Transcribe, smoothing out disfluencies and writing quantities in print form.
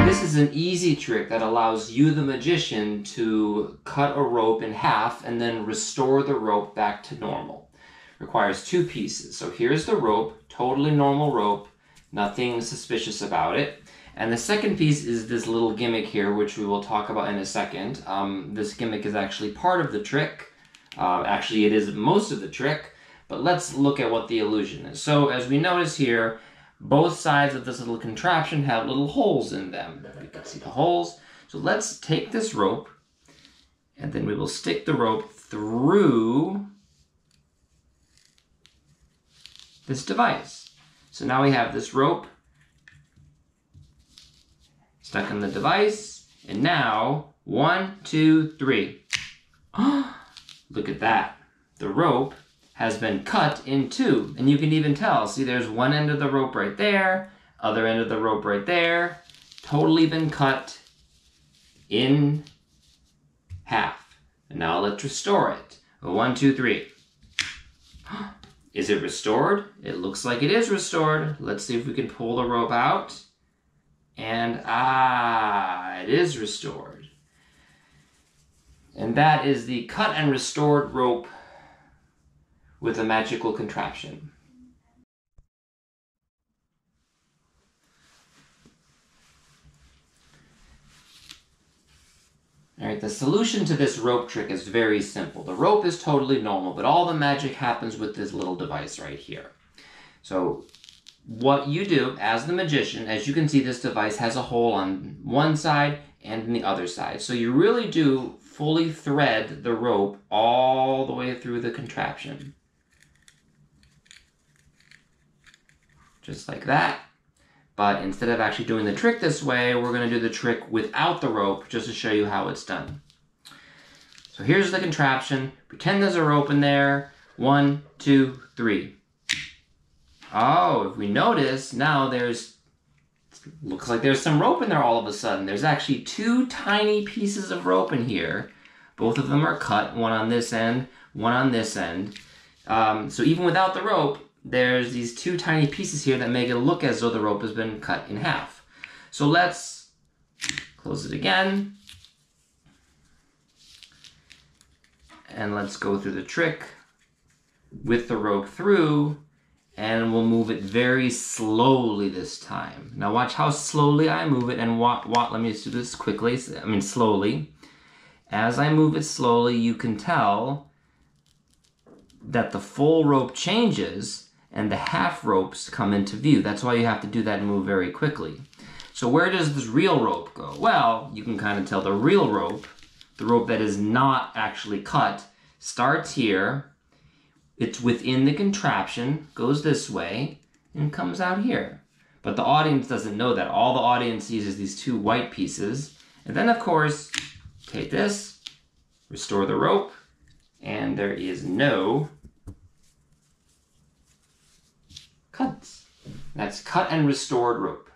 This is an easy trick that allows you, the magician, to cut a rope in half and then restore the rope back to normal. Requires two pieces. So here's the rope, totally normal rope, nothing suspicious about it. And the second piece is this little gimmick here, which we will talk about in a second. This gimmick is actually part of the trick. Actually, it is most of the trick, but let's look at what the illusion is. So as we notice here, both sides of this little contraption have little holes in them. You can see the holes. So let's take this rope, and then we will stick the rope through this device. So now we have this rope stuck in the device, and now 1, 2, 3. Look at that. The rope has been cut in two, and you can even tell. See, there's one end of the rope right there, other end of the rope right there, totally been cut in half. And now let's restore it. 1, 2, 3. Is it restored? It looks like it is restored. Let's see if we can pull the rope out. And it is restored. And that is the cut and restored rope with a magical contraption. Alright, the solution to this rope trick is very simple. The rope is totally normal, but all the magic happens with this little device right here. So what you do as the magician, as you can see, this device has a hole on one side and on the other side. So you really do fully thread the rope all the way through the contraption. Just like that. But instead of actually doing the trick this way, we're going to do the trick without the rope, just to show you how it's done. So here's the contraption. Pretend there's a rope in there. 1, 2, 3. Oh, if we notice, now looks like there's some rope in there all of a sudden. There's actually two tiny pieces of rope in here. Both of them are cut, one on this end, one on this end. So even without the rope, there's these two tiny pieces here that make it look as though the rope has been cut in half. So let's close it again. And let's go through the trick with the rope through, and we'll move it very slowly this time. Now watch how slowly I move it, and let me just do this quickly, slowly. As I move it slowly, you can tell that the full rope changes and the half ropes come into view. That's why you have to do that and move very quickly. So where does this real rope go? Well, you can kind of tell the real rope, the rope that is not actually cut, starts here. It's within the contraption, goes this way, and comes out here. But the audience doesn't know that. All the audience sees is these two white pieces. And then, of course, take this, restore the rope, and there is no cuts. That's cut and restored rope.